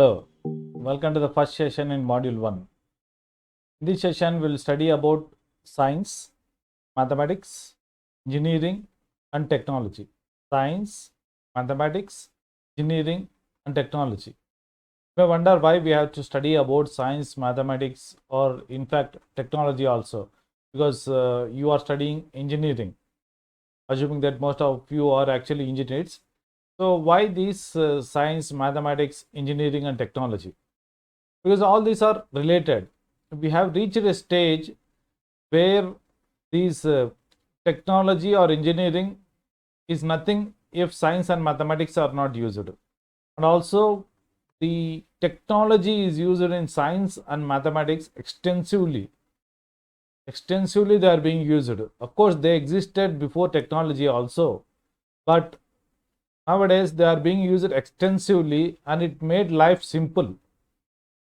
Hello, welcome to the first session in Module 1. In this session, we'll study about science, mathematics, engineering, and technology. Science, mathematics, engineering, and technology. You may wonder why we have to study about science, mathematics, or in fact, technology also, because you are studying engineering, assuming that most of you are actually engineers. So why these science, mathematics, engineering, and technology? Because all these are related. We have reached a stage where these technology or engineering is nothing if science and mathematics are not used. And also, the technology is used in science and mathematics extensively. Extensively, they are being used. Of course, they existed before technology also, but nowadays they are being used extensively, and it made life simple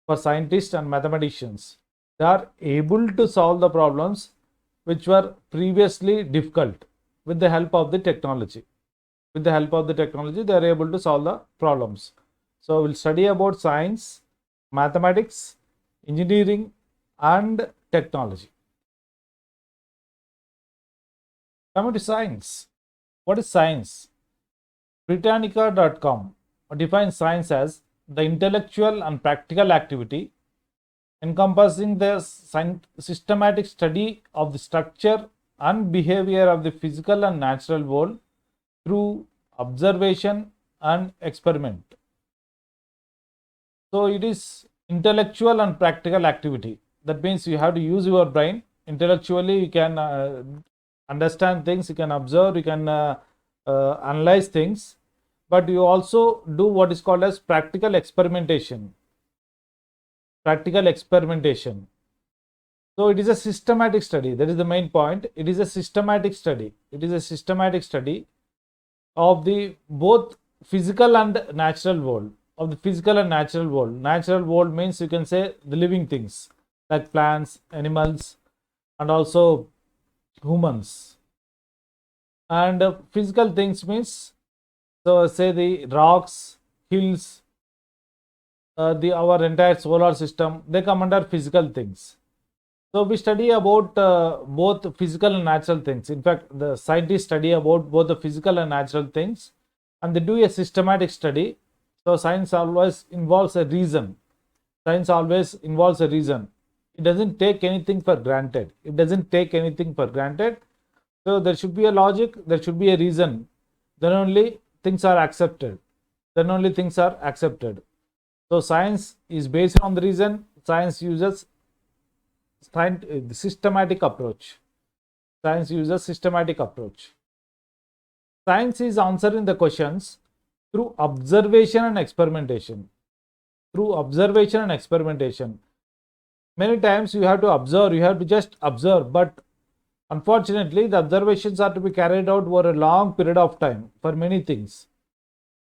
for scientists and mathematicians. They are able to solve the problems which were previously difficult with the help of the technology. With the help of the technology, they are able to solve the problems. So we'll study about science, mathematics, engineering, and technology. Coming to science. What is science? Britannica.com defines science as the intellectual and practical activity encompassing the systematic study of the structure and behavior of the physical and natural world through observation and experiment. So it is intellectual and practical activity. That means you have to use your brain. Intellectually, you can understand things, you can observe, you can analyze things, but you also do what is called as practical experimentation. Practical experimentation. So it is a systematic study. That is the main point. It is a systematic study. It is a systematic study of the both physical and natural world. Of the physical and natural world. Natural world means you can say the living things like plants, animals, and also humans. And physical things means, so say the rocks, hills, our entire solar system, they come under physical things. So we study about both physical and natural things. In fact, the scientists study about both the physical and natural things, and they do a systematic study. So science always involves a reason. Science always involves a reason. It doesn't take anything for granted. It doesn't take anything for granted. So there should be a logic, there should be a reason. Then only things are accepted. Then only things are accepted. So science is based on the reason. Science uses systematic approach. Science uses systematic approach. Science is answering the questions through observation and experimentation. Through observation and experimentation. Many times you have to observe, you have to just observe, but unfortunately the observations are to be carried out over a long period of time for many things.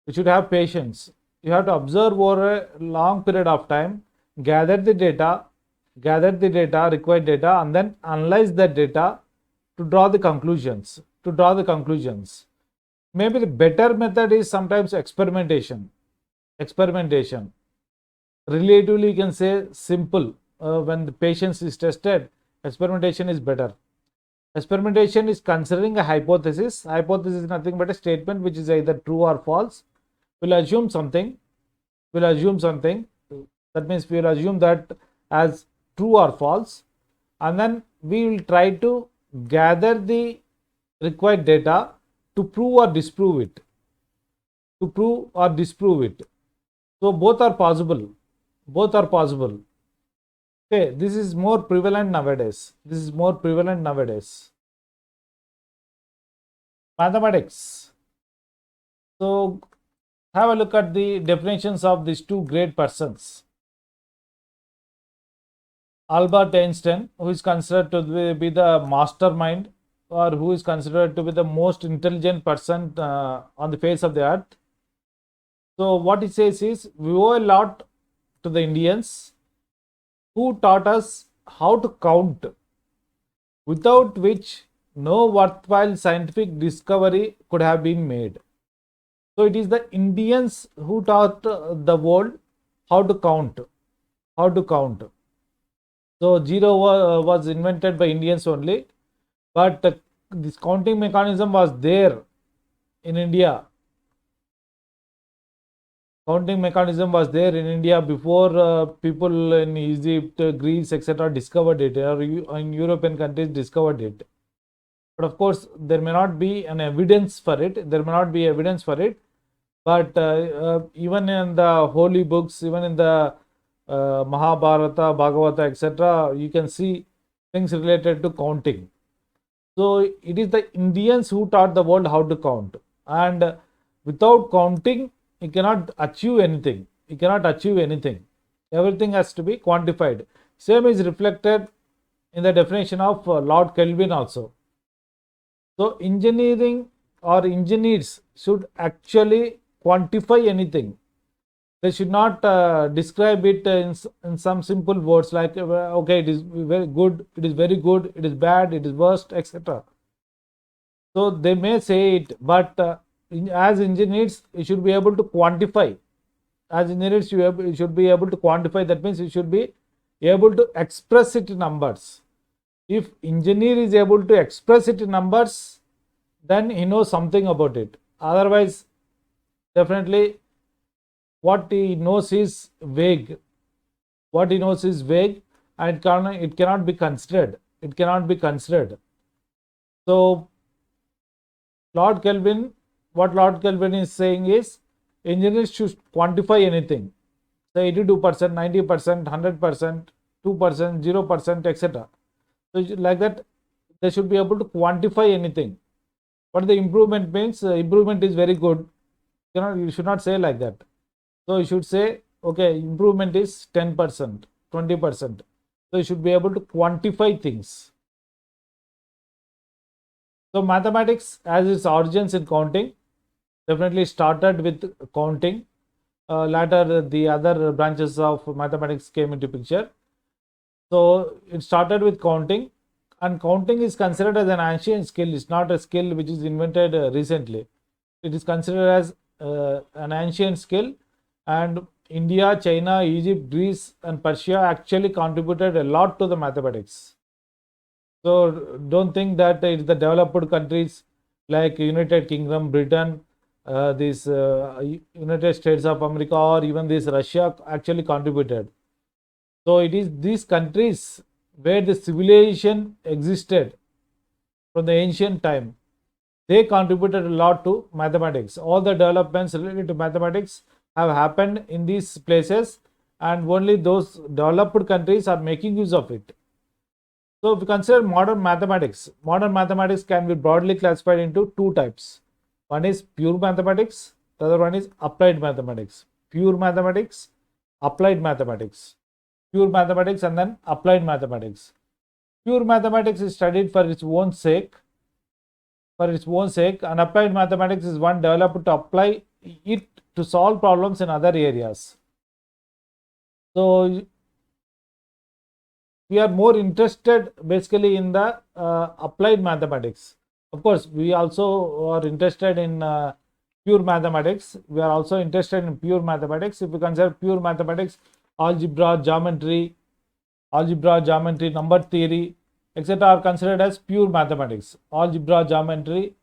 You should have patience. You have to observe over a long period of time, gather the data, required data, and then analyze that data to draw the conclusions. Maybe the better method is sometimes experimentation. Relatively, you can say simple. When the patience is tested, experimentation is better. Experimentation is considering a hypothesis. Hypothesis is nothing but a statement which is either true or false. We'll assume something. That means we'll assume that as true or false, and then we will try to gather the required data to prove or disprove it. So both are possible. Okay, this is more prevalent nowadays. Mathematics. So have a look at the definitions of these two great persons. Albert Einstein, who is considered to be the mastermind, or who is considered to be the most intelligent person on the face of the earth. So what he says is, we owe a lot to the Indians who taught us how to count, without which no worthwhile scientific discovery could have been made. So it is the Indians who taught the world how to count. So zero was invented by Indians only, but this counting mechanism was there in India. Counting mechanism was there in India before people in Egypt, Greece, etc. discovered it, or in European countries discovered it. But of course, there may not be an evidence for it. But even in the holy books, even in the Mahabharata, Bhagavata, etc., you can see things related to counting. So it is the Indians who taught the world how to count, and without counting, you cannot achieve anything. Everything has to be quantified. Same is reflected in the definition of Lord Kelvin also. So engineering or engineers should actually quantify anything. They should not describe it in some simple words like okay, it is very good, it is very good, it is bad, it is worst, etc. So they may say it, but as engineers, you should be able to quantify. As engineers, you should be able to quantify. That means you should be able to express it in numbers. If engineer is able to express it in numbers, then he knows something about it. Otherwise, definitely what he knows is vague. And it cannot be considered. So what Lord Kelvin is saying is engineers should quantify anything. Say 82%, 90%, 100%, 2%, 0%, etc. So like that, they should be able to quantify anything. What the improvement means, improvement is very good. You should not say like that. So you should say, okay, improvement is 10%, 20%. So you should be able to quantify things. So mathematics has its origins in counting. Definitely started with counting. Later, the other branches of mathematics came into picture. So it started with counting, and counting is considered as an ancient skill. It's not a skill which is invented recently. It is considered as an ancient skill, and India, China, Egypt, Greece, and Persia actually contributed a lot to the mathematics. So don't think that it's the developed countries like United Kingdom, Britain, this United States of America, or even this Russia actually contributed. So it is these countries where the civilization existed from the ancient time. They contributed a lot to mathematics. All the developments related to mathematics have happened in these places, and only those developed countries are making use of it. So if we consider modern mathematics can be broadly classified into two types. One is pure mathematics, the other one is applied mathematics. Pure mathematics, applied mathematics. Pure mathematics and then applied mathematics. Pure mathematics is studied for its own sake, and applied mathematics is one developed to apply it to solve problems in other areas. So we are more interested basically in the applied mathematics. Of course, we also are interested in pure mathematics. We are also interested in pure mathematics. If we consider pure mathematics, algebra, geometry, number theory, etc. are considered as pure mathematics. Algebra, geometry,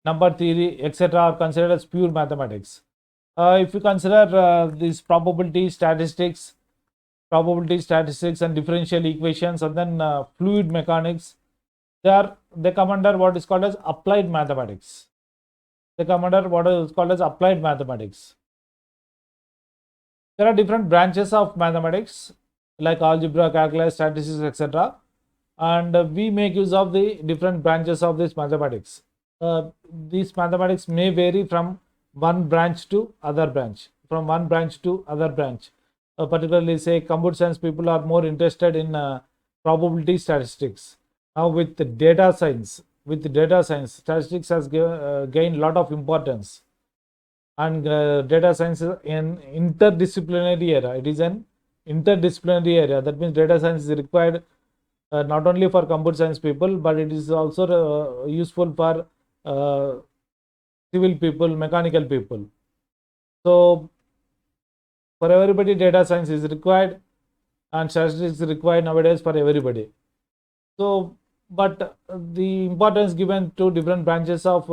number theory, etc. are considered as pure mathematics. If you consider these probability statistics and differential equations, and then fluid mechanics, they come under what is called as applied mathematics. There are different branches of mathematics like algebra, calculus, statistics, etc. And we make use of the different branches of this mathematics. These mathematics may vary from one branch to other branch. Particularly, say, computer science people are more interested in probability statistics. Now, with the data science, statistics has gained a lot of importance. And data science is an interdisciplinary area. It is an interdisciplinary area. That means data science is required not only for computer science people, but it is also useful for civil people, mechanical people. So For everybody, data science is required, and statistics is required nowadays for everybody. So, but the importance given to different branches of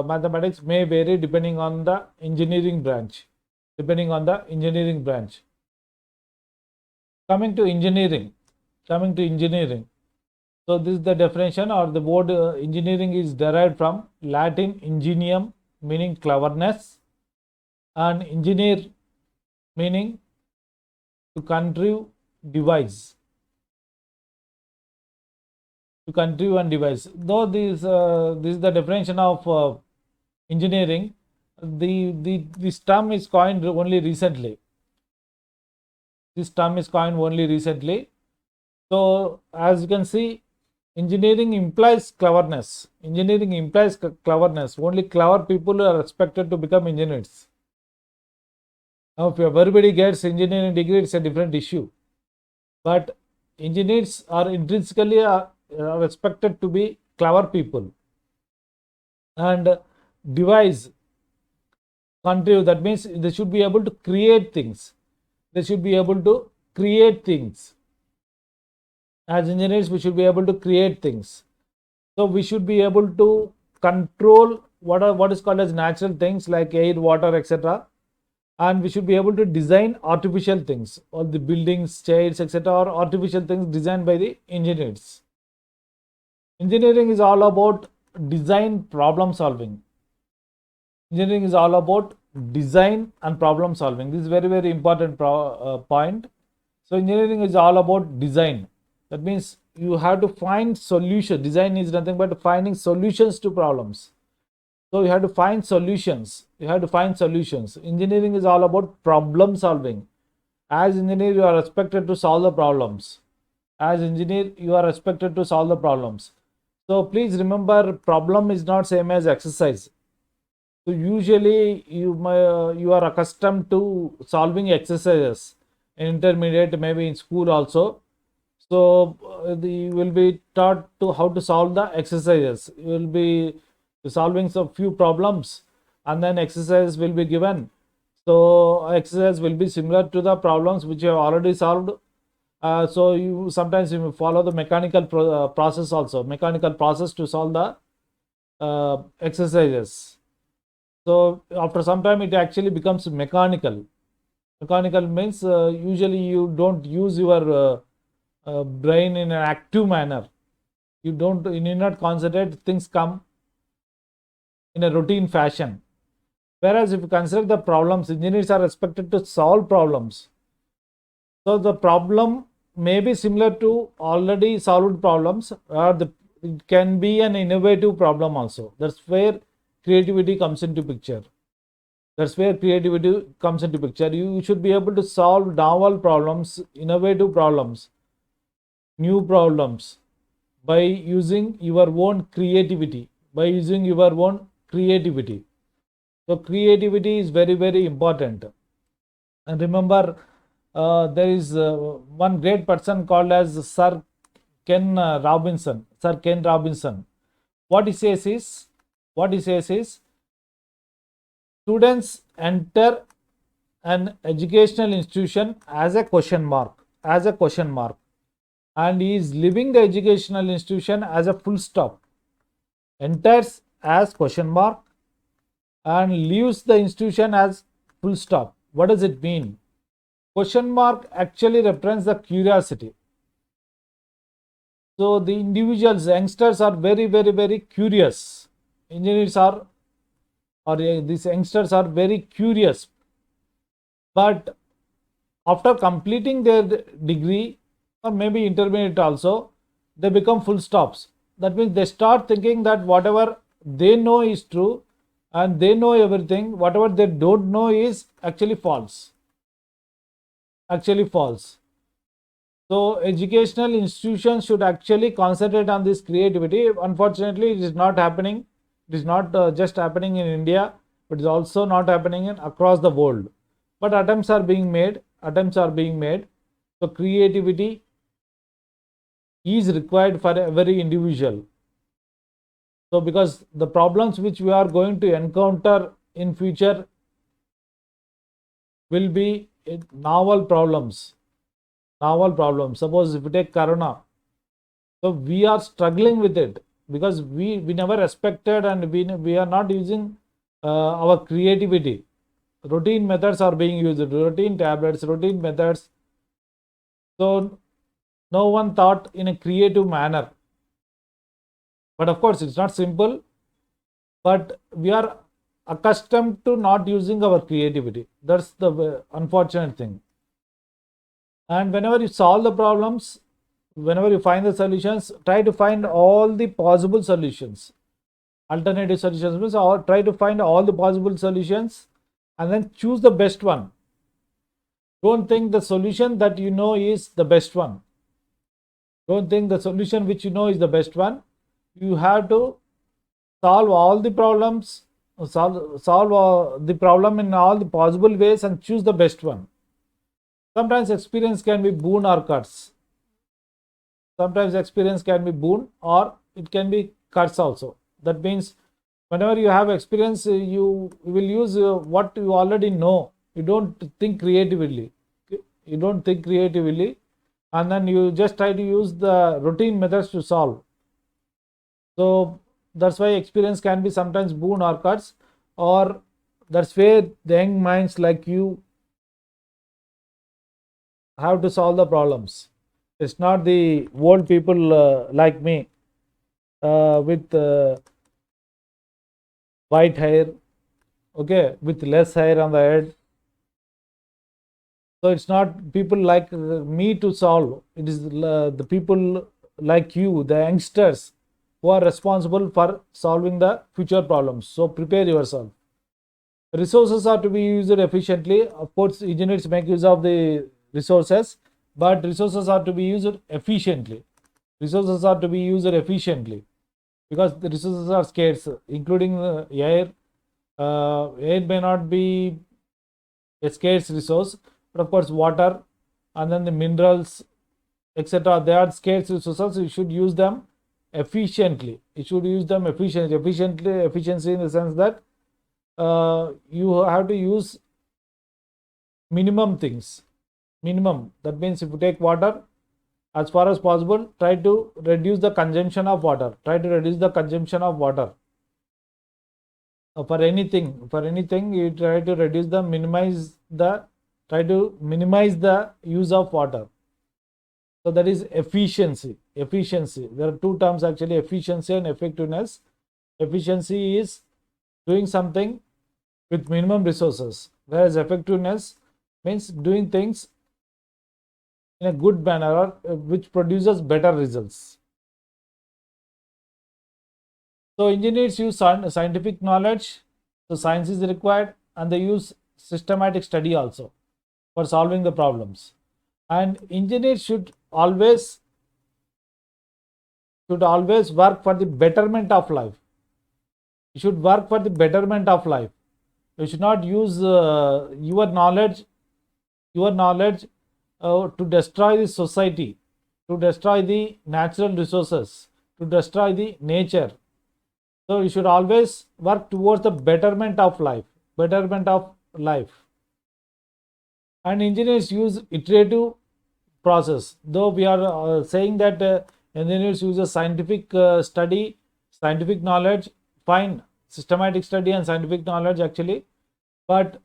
mathematics may vary depending on the engineering branch. Coming to engineering. So this is the definition, or the word engineering is derived from Latin ingenium, meaning cleverness, and engineer meaning to contrive, devise. Though this is the definition of engineering, this term is coined only recently. So as you can see, engineering implies cleverness. Only clever people are expected to become engineers. Now, if everybody gets engineering degree, it's a different issue. But engineers are intrinsically are expected to be clever people. And devise, contrive, that means they should be able to create things. As engineers, we should be able to create things. So we should be able to control what is called as natural things like air, water, etc. And we should be able to design artificial things. All the buildings, chairs, etc. are artificial things designed by the engineers. Engineering is all about design problem solving. Engineering is all about design and problem solving. This is very, very important point. So engineering is all about design. That means you have to find solutions. Design is nothing but finding solutions to problems. So you have to find solutions. Engineering is all about problem solving. As engineer, you are expected to solve the problems. So please remember, problem is not same as exercise. So usually you are accustomed to solving exercises in intermediate, maybe in school also. So you will be taught to how to solve the exercises. You will be solving some few problems, and then exercise will be given. So exercise will be similar to the problems which you have already solved. So you sometimes you follow the mechanical process also, to solve the exercises. So after some time it actually becomes mechanical. Mechanical means usually you don't use your brain in an active manner. You need not concentrate, things come in a routine fashion. Whereas if you consider the problems, engineers are expected to solve problems. So the problem may be similar to already solved problems, or it can be an innovative problem also. That's where creativity comes into picture. You should be able to solve novel problems, innovative problems, new problems by using your own creativity. So creativity is very, very important. And remember, there is one great person called as Sir Ken Robinson. What he says is, students enter an educational institution as a question mark, and he is leaving the educational institution as a full stop. Enters as question mark and leaves the institution as full stop. What does it mean? Question mark actually represents the curiosity. So the youngsters are very, very, very curious. These youngsters are very curious. But after completing their degree, or maybe intermediate also, they become full stops. That means they start thinking that whatever they know is true and they know everything. Whatever they don't know is actually false. So educational institutions should actually concentrate on this creativity. Unfortunately, it is not happening. It is not just happening in India, but it is also not happening across the world. But attempts are being made. So creativity is required for every individual. So because the problems which we are going to encounter in future will be novel problems. Suppose if we take corona, so we are struggling with it because we never expected, and we are not using our creativity. Routine methods are being used, routine tablets, routine methods. So no one thought in a creative manner. But of course, it's not simple. But we are accustomed to not using our creativity. That's the unfortunate thing. And whenever you solve the problems, whenever you find the solutions, try to find all the possible solutions. Alternative solutions means, or try to find all the possible solutions and then choose the best one. Don't think the solution that you know is the best one. Don't think the solution which you know is the best one. You have to solve all the problems, solve the problem in all the possible ways and choose the best one. Sometimes experience can be boon or curse. Sometimes experience can be boon or it can be curse also. That means whenever you have experience, you will use what you already know. You don't think creatively. You don't think creatively, and then you just try to use the routine methods to solve. So that's why experience can be sometimes boon or curse, or that's where the young minds like you have to solve the problems. It's not the old people like me with white hair, okay, with less hair on the head. So it's not people like me to solve. It is the people like you, the youngsters, who are responsible for solving the future problems. So prepare yourself. Resources are to be used efficiently. Of course, engineers make use of the resources, but resources are to be used efficiently. Resources are to be used efficiently because the resources are scarce, including air. Air may not be a scarce resource, but of course, water and then the minerals, etc. They are scarce resources. You should use them efficiently. You should use them efficiently. Efficiency in the sense that you have to use minimum things. Minimum. That means if you take water, as far as possible, try to reduce the consumption of water. Try to reduce the consumption of water. For anything, you try to reduce try to minimize the use of water. So that is efficiency. There are two terms actually, efficiency and effectiveness. Efficiency is doing something with minimum resources, whereas effectiveness means doing things in a good manner or which produces better results. So engineers use scientific knowledge, so science is required, and they use systematic study also for solving the problems. And engineers should always work for the betterment of life. You should work for the betterment of life. You should not use your knowledge to destroy the society, to destroy the natural resources, to destroy the nature. So you should always work towards the betterment of life. And engineers use iterative process. Though we are saying that engineers use a scientific study, scientific knowledge, fine, systematic study and scientific knowledge actually, but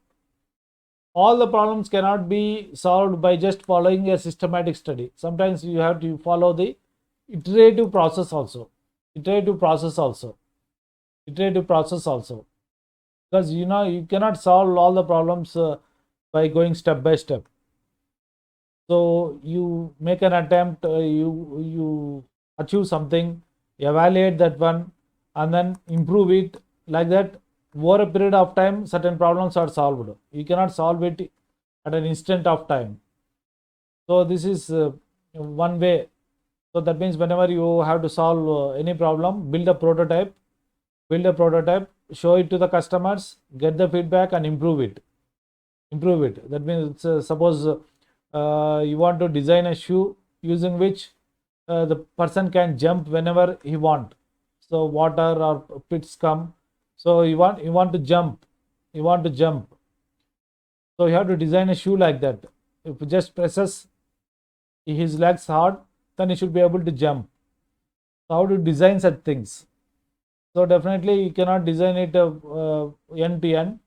all the problems cannot be solved by just following a systematic study. Sometimes you have to follow the iterative process also. Because you cannot solve all the problems by going step by step. So you make an attempt, you achieve something, evaluate that one, and then improve it. Like that, over a period of time, certain problems are solved. You cannot solve it at an instant of time. So this is one way. So that means whenever you have to solve any problem, build a prototype, show it to the customers, get the feedback and improve it. That means suppose you want to design a shoe using which the person can jump whenever he want. So water or pits come, so you want to jump. So you have to design a shoe like that. If you just presses his legs hard, then he should be able to jump. So how to design such things? So definitely you cannot design it end to end.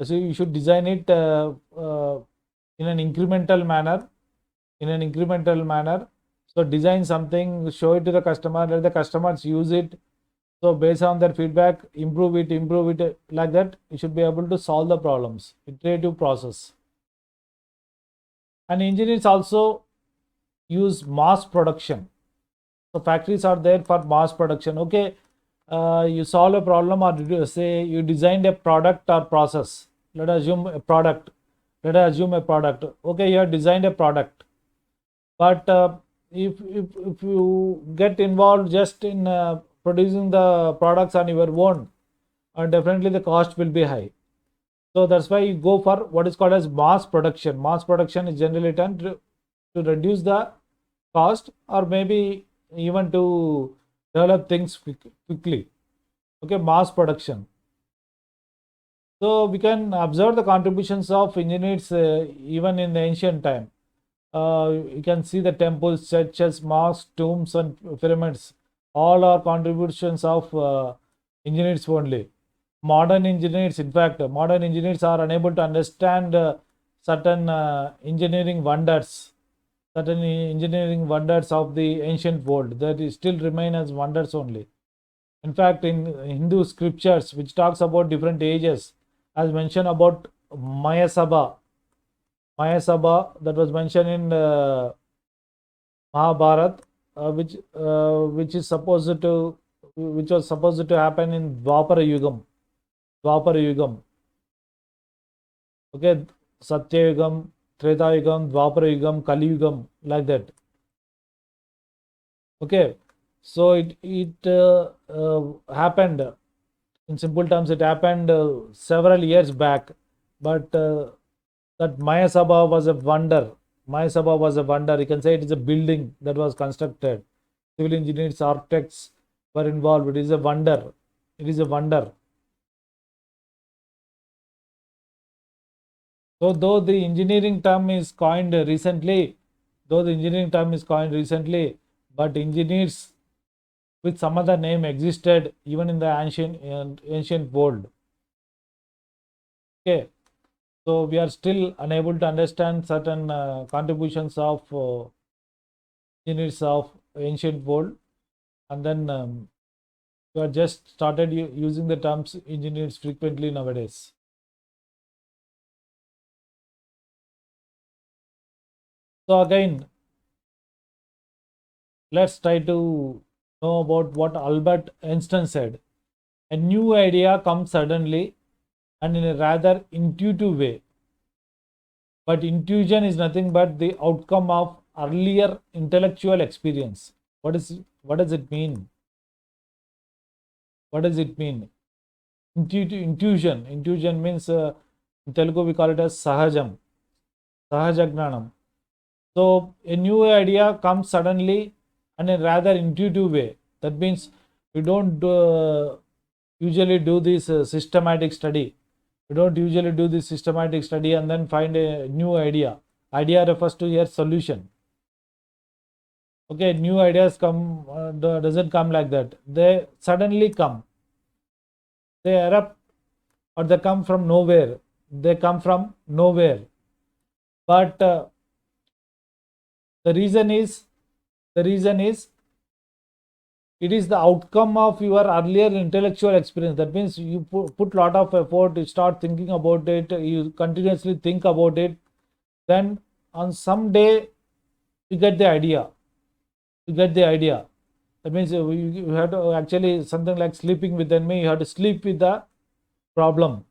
So you should design it in an incremental manner. So design something, show it to the customer, let the customers use it. So based on their feedback, improve it like that. You should be able to solve the problems. Iterative process. And engineers also use mass production. So factories are there for mass production. Okay, you solve a problem, or say you designed a product or process. Let us assume a product. Okay, you have designed a product, but if you get involved just in producing the products on your own, definitely the cost will be high. So that's why you go for what is called as mass production. Mass production is generally done to reduce the cost, or maybe even to develop things quickly. Okay, mass production. So we can observe the contributions of engineers even in the ancient time. You can see the temples, churches, mosques, tombs, and pyramids. All are contributions of engineers only. Modern engineers, in fact, modern engineers are unable to understand certain engineering wonders, of the ancient world that still remain as wonders only. In fact, in Hindu scriptures, which talks about different ages, as mentioned about Maya Sabha, that was mentioned in Mahabharat, which was supposed to happen in Dwapara Yugam. Okay, Satya Yugam, Treta Yugam, Dwapara Yugam, Kali Yugam, like that. Okay, so it happened. In simple terms, it happened several years back, but that Maya Sabha was a wonder. You can say it is a building that was constructed. Civil engineers, architects were involved. It is a wonder. So though the engineering term is coined recently, but engineers with some other name existed even in the ancient world. Okay, so we are still unable to understand certain contributions of engineers of ancient world, and then we are just started using the terms engineers frequently nowadays. So again, let's try to know about what Albert Einstein said. A new idea comes suddenly and in a rather intuitive way. But intuition is nothing but the outcome of earlier intellectual experience. What does it mean? Intuition means in Telugu we call it as sahajagnanam. So a new idea comes suddenly and in a rather intuitive way. That means we don't usually do this systematic study. And then find a new idea. Idea refers to your solution. Okay, new ideas doesn't come like that. They suddenly come. They erupt, or they come from nowhere. But the reason is it is the outcome of your earlier intellectual experience. That means you put lot of effort, you start thinking about it, you continuously think about it, then on some day you get the idea. That means you have to actually, something like sleeping with enemy, you have to sleep with the problem.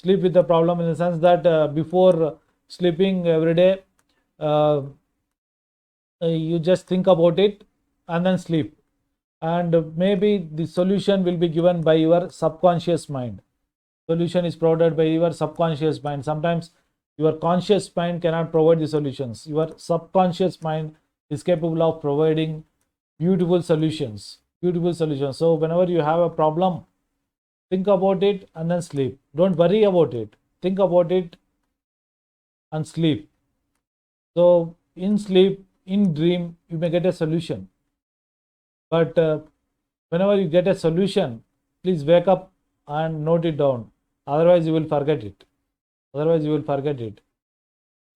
In the sense that before sleeping every day, you just think about it and then sleep, and maybe the solution will be given by your subconscious mind. Solution is provided by your subconscious mind. Sometimes your conscious mind cannot provide the solutions. Your subconscious mind is capable of providing beautiful solutions. So whenever you have a problem, think about it and then sleep. Don't worry about it. Think about it and sleep. So in sleep, in dream, you may get a solution. But whenever you get a solution, please wake up and note it down. Otherwise, you will forget it. Otherwise, you will forget it.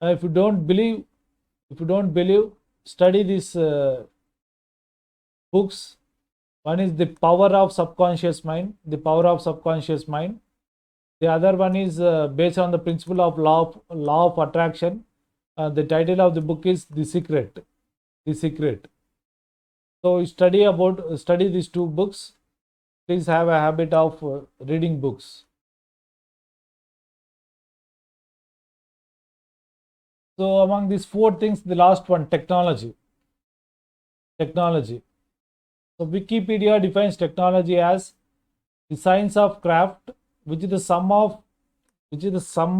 If you don't believe, study these books. One is The Power of Subconscious Mind. The Power of Subconscious Mind. The other one is based on the principle of law of attraction. The title of the book is The Secret. The Secret. So study these two books. Please have a habit of reading books. So among these four things, the last one, technology. Technology. So Wikipedia defines technology as the science of craft, which is the sum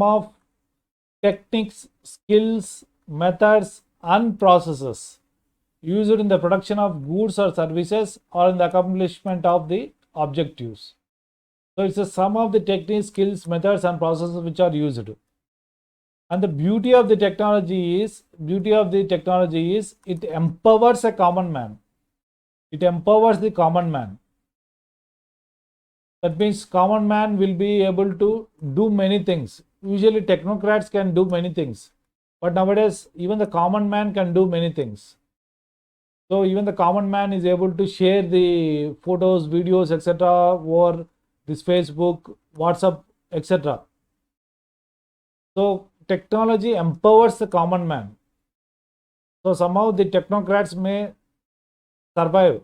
of techniques, skills, methods, and processes used in the production of goods or services or in the accomplishment of the objectives. So it's a sum of the techniques, skills, methods, and processes which are used. And the beauty of the technology is it empowers a common man. It empowers the common man. That means common man will be able to do many things. Usually technocrats can do many things, but nowadays even the common man can do many things. So even the common man is able to share the photos, videos, etc. over this Facebook, WhatsApp, etc. So technology empowers the common man. So somehow the technocrats may survive,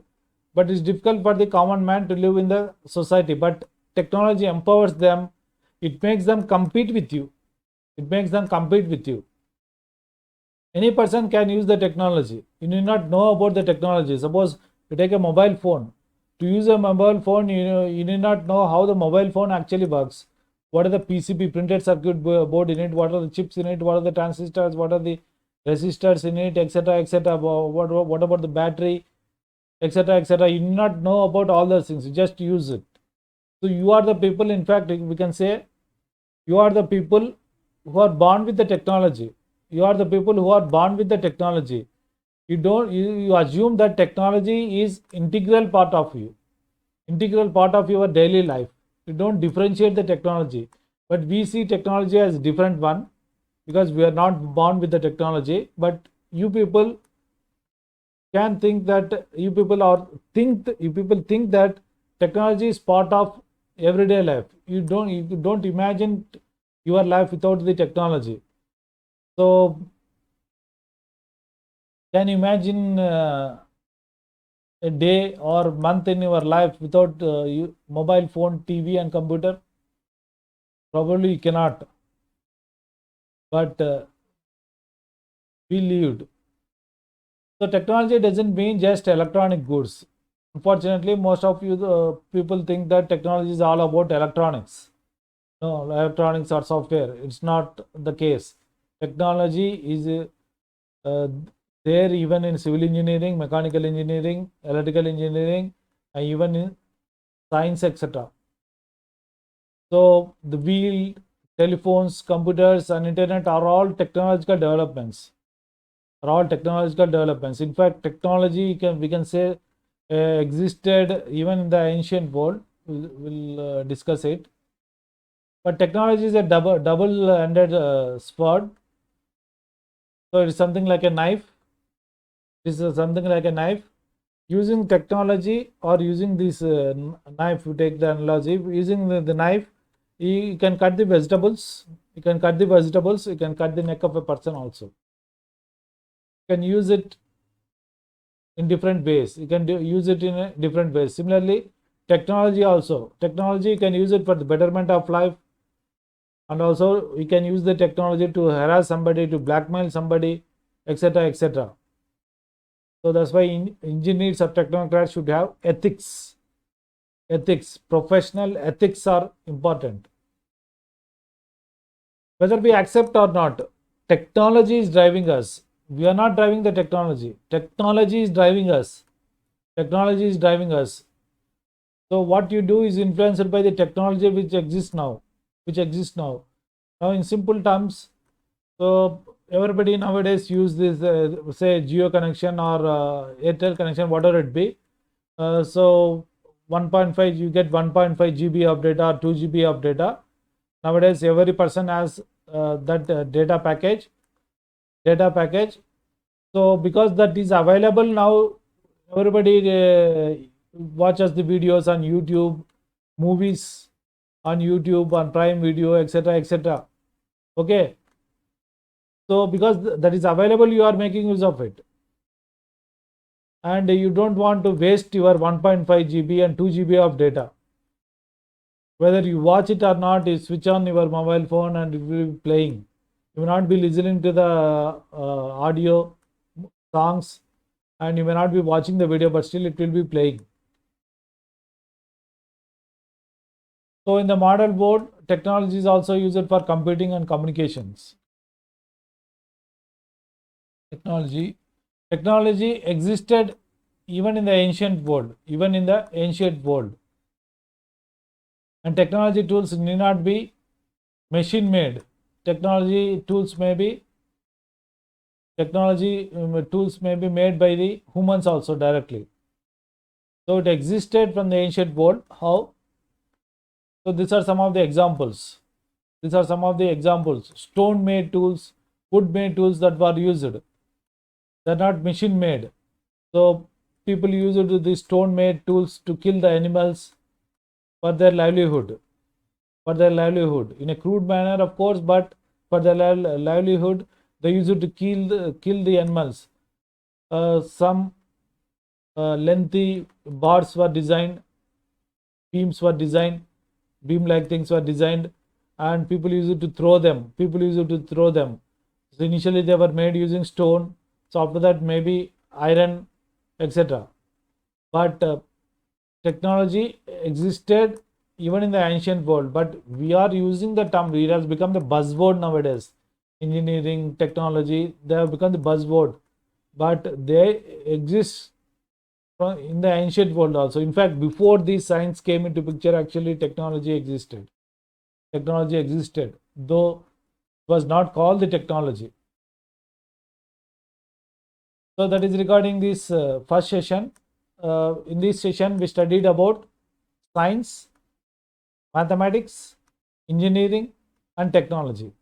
but it's difficult for the common man to live in the society. But technology empowers them. It makes them compete with you. Any person can use the technology. You need not know about the technology. Suppose you take a mobile phone. To use a mobile phone, you need not know how the mobile phone actually works. What are the PCB, printed circuit board in it? What are the chips in it? What are the transistors? What are the resistors in it, etc., etc. What about the battery, etc., etc. You need not know about all those things. You just use it. So you are the people. In fact, we can say you are the people who are born with the technology. You are the people who are born with the technology. You assume that technology is integral part of you, integral part of your daily life. You don't differentiate the technology, but we see technology as different one because we are not born with the technology. But you people can think that you people think that technology is part of everyday life. You don't imagine your life without the technology. So can you imagine a day or month in your life without mobile phone, TV, and computer? Probably you cannot. But we lived. So technology doesn't mean just electronic goods. Unfortunately, most of you people think that technology is all about electronics. No, electronics or software. It's not the case. Technology is there even in civil engineering, mechanical engineering, electrical engineering, and even in science, etc. So the wheel, telephones, computers, and internet are all technological developments. In fact, technology we can say existed even in the ancient world. We'll discuss it. But technology is a double-ended sword. So it's something like a knife. This is something like a knife. Using technology or using this knife, you take the analogy. Using the knife, you can cut the vegetables. You can cut the neck of a person also. You can use it in different ways. Similarly, technology also. Technology, you can use it for the betterment of life. And also, you can use the technology to harass somebody, to blackmail somebody, etc., etc. So that's why engineers or technocrats should have ethics. Professional ethics are important. Whether we accept or not, technology is driving us. We are not driving the technology. Technology is driving us. So what you do is influenced by the technology which exists now. Now in simple terms, So everybody nowadays use this say Geo connection or Airtel connection, whatever it be. So 1.5 you get 1.5 GB of data or 2 GB of data. Nowadays every person has that data package. So because that is available now, everybody watches the videos on YouTube, movies on YouTube, on Prime Video, etc., etc. Okay. So because that is available, you are making use of it, and you don't want to waste your 1.5 GB and 2 GB of data. Whether you watch it or not, you switch on your mobile phone and it will be playing. You will not be listening to the audio songs, and you may not be watching the video, but still it will be playing. So in the model board, technology is also used for computing and communications. Technology existed even in the ancient world, and technology tools need not be machine made. Technology tools may be made by the humans also directly. So it existed from the ancient world. How? So these are some of the examples. Stone made tools, wood made tools that were used. They're not machine made. So people used the stone made tools to kill the animals for their livelihood. In a crude manner, of course, but for their livelihood, they used to kill the animals. Some lengthy bars were designed, beam like things were designed, and people used to throw them. So initially they were made using stone. So after that maybe iron, etc. But technology existed even in the ancient world, but we are using the term. It has become the buzzword nowadays. Engineering, technology, they have become the buzzword, but they exist in the ancient world also. In fact, before these science came into picture, actually technology existed, though it was not called the technology. So that is regarding this first session. In this session we studied about science, mathematics, engineering and technology.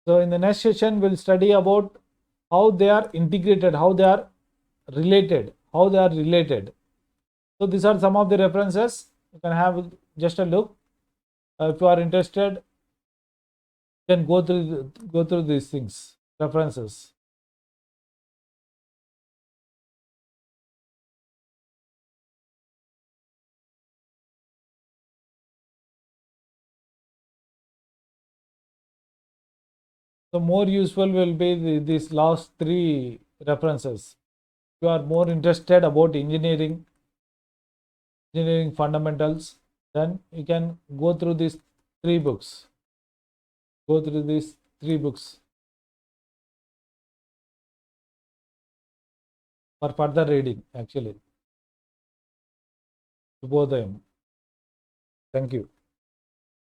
So in the next session we'll study about how they are integrated, how they are related. So these are some of the references. You can have just a look. If you are interested, you can go through these things, references. So more useful will be these last three references. If you are more interested about engineering fundamentals, then you can go through these three books. For further reading, actually. Shubhodayam. Thank you.